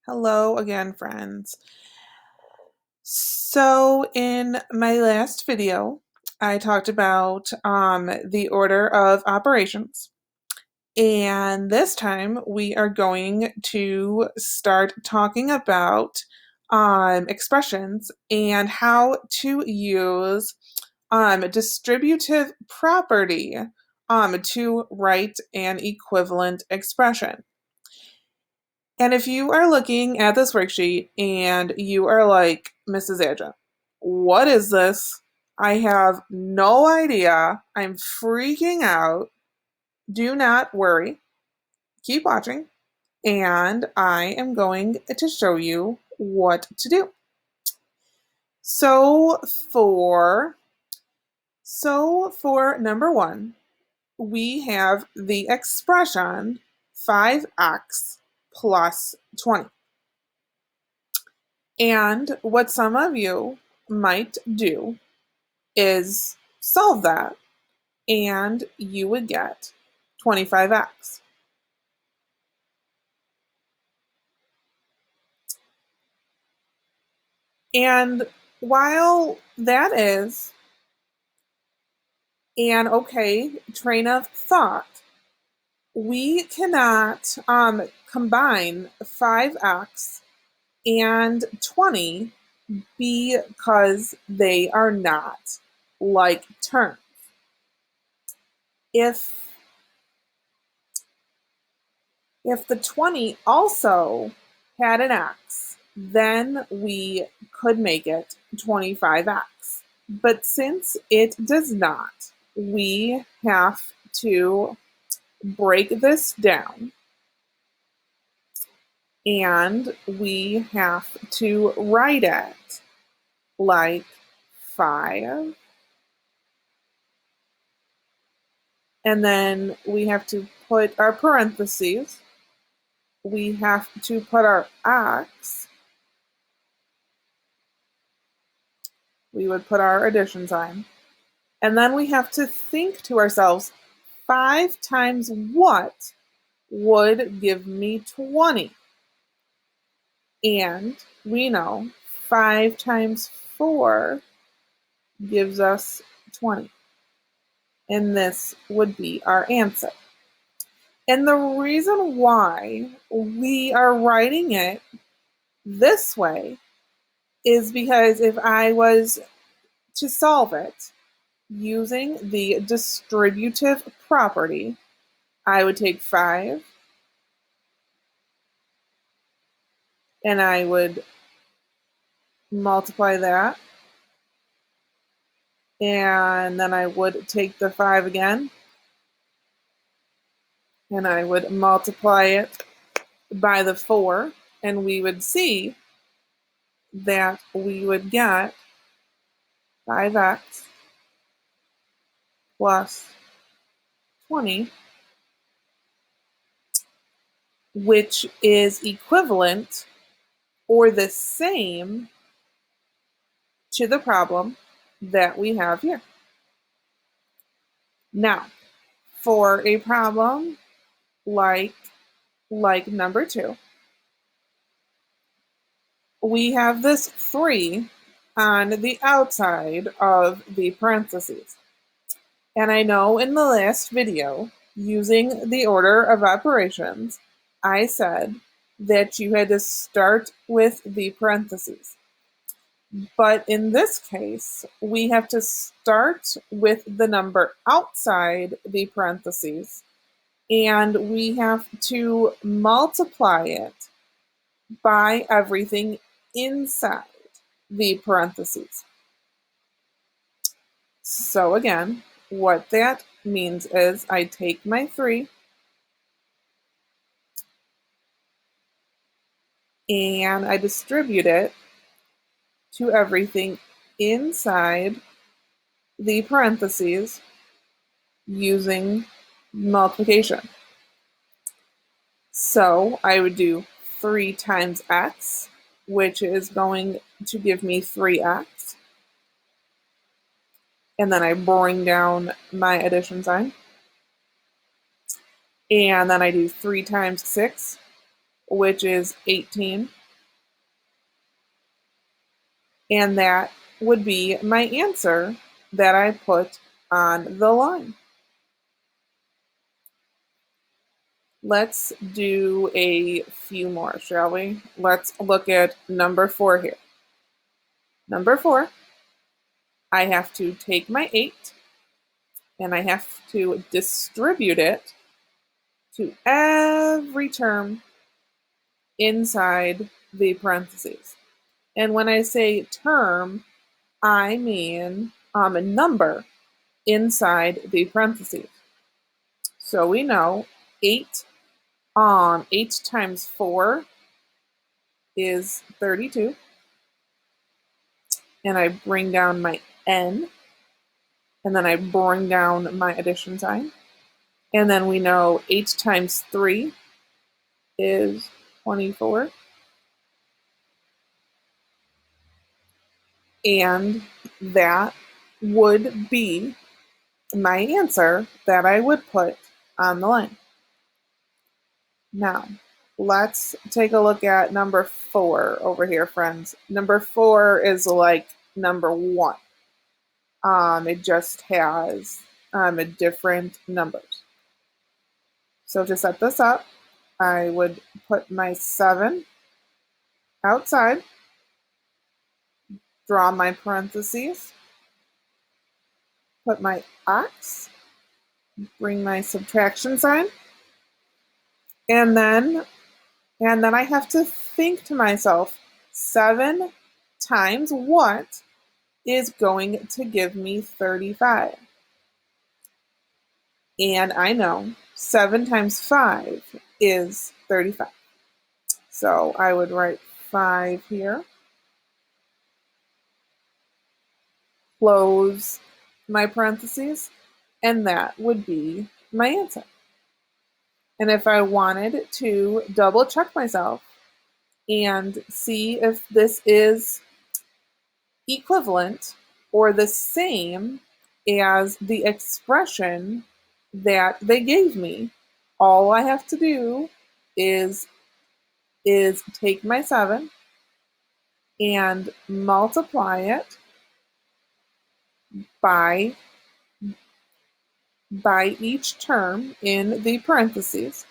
Hello again, friends. So, in my last video, I talked about the order of operations. And this time, we are going to start talking about expressions and how to use distributive property to write an equivalent expression. And if you are looking at this worksheet and you are like, Mrs. Adja, what is this? I have no idea. I'm freaking out. Do not worry. Keep watching. And I am going to show you what to do. So for number one, we have the expression 5x plus 20. And what some of you might do is solve that, and you would get 25x. And while that is an okay train of thought, we cannot combine 5x and 20 because they are not like terms. If the 20 also had an x, then we could make it 25x. But since it does not, we have to break this down and we have to write it like 5. And then we have to put our parentheses. We have to put our x. We would put our addition sign. And then we have to think to ourselves, 5 times what would give me 20? And we know 5 times 4 gives us 20. And this would be our answer. And the reason why we are writing it this way is because if I was to solve it using the distributive property, I would take 5 and I would multiply that. And then I would take the 5 again and I would multiply it by the 4. And we would see that we would get 5x plus 20, which is equivalent or the same to the problem that we have here. Now, for a problem like number 2, we have this 3 on the outside of the parentheses. And I know in the last video, using the order of operations, I said that you had to start with the parentheses. But in this case, we have to start with the number outside the parentheses, and we have to multiply it by everything inside the parentheses. So again, what that means is I take my 3 and I distribute it to everything inside the parentheses using multiplication. So I would do 3 times x, which is going to give me 3x. And then I bring down my addition sign. And then I do 3 times 6, which is 18. And that would be my answer that I put on the line. Let's do a few more, shall we? Let's look at number 4 here. Number 4, I have to take my 8 and I have to distribute it to every term inside the parentheses. And when I say term, I mean a number inside the parentheses. So we know 8 times 4 is 32. And I bring down my n, and then I bring down my addition sign. And then we know 8 times 3 is 24. And that would be my answer that I would put on the line. Now, let's take a look at number 4 over here, friends. Number 4 is like number 1. It just has different numbers. So to set this up, I would put my 7 outside, draw my parentheses, put my X, bring my subtraction sign, and then I have to think to myself, 7 times what is going to give me 35? And I know 7 times 5 is 35. So I would write 5 here, close my parentheses, and that would be my answer. And if I wanted to double check myself and see if this is equivalent or the same as the expression that they gave me, all I have to do is take my 7 and multiply it by each term in the parentheses,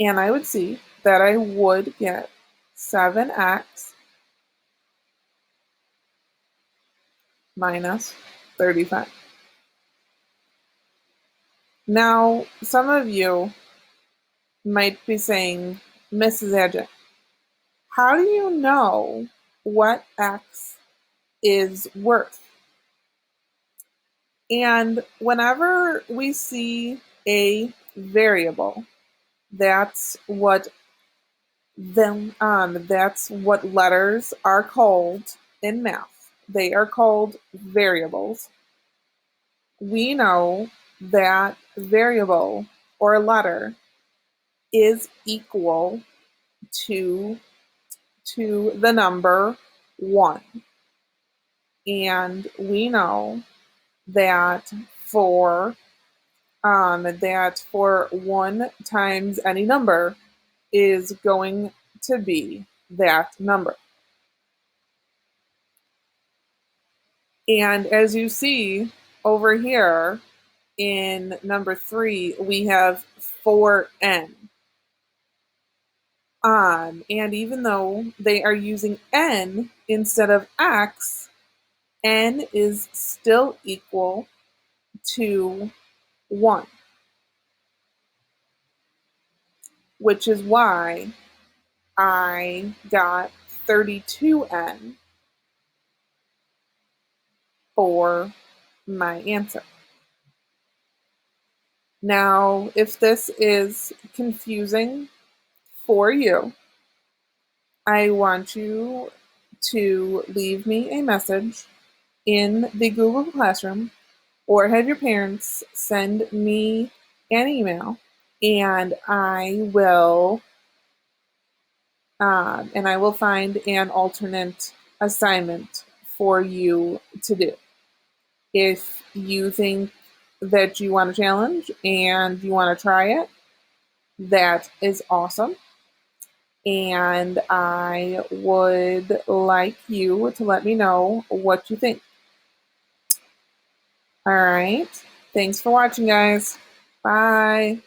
and I would see that I would get 7x minus 35. Now, some of you might be saying, Mrs. Adjett, how do you know what x is worth? And whenever we see a variable, that's what letters are called in math. They are called variables. We know that variable or letter is equal to the number 1. And we know that for 1 times any number is going to be that number. And as you see over here in number 3, we have 4n. And even though they are using n instead of x, n is still equal to 1, which is why I got 32n for my answer. Now, if this is confusing for you, I want you to leave me a message in the Google Classroom or have your parents send me an email, and I will find an alternate assignment for you to do. If you think that you want a challenge and you want to try it, that is awesome. And I would like you to let me know what you think. All right. Thanks for watching, guys. Bye.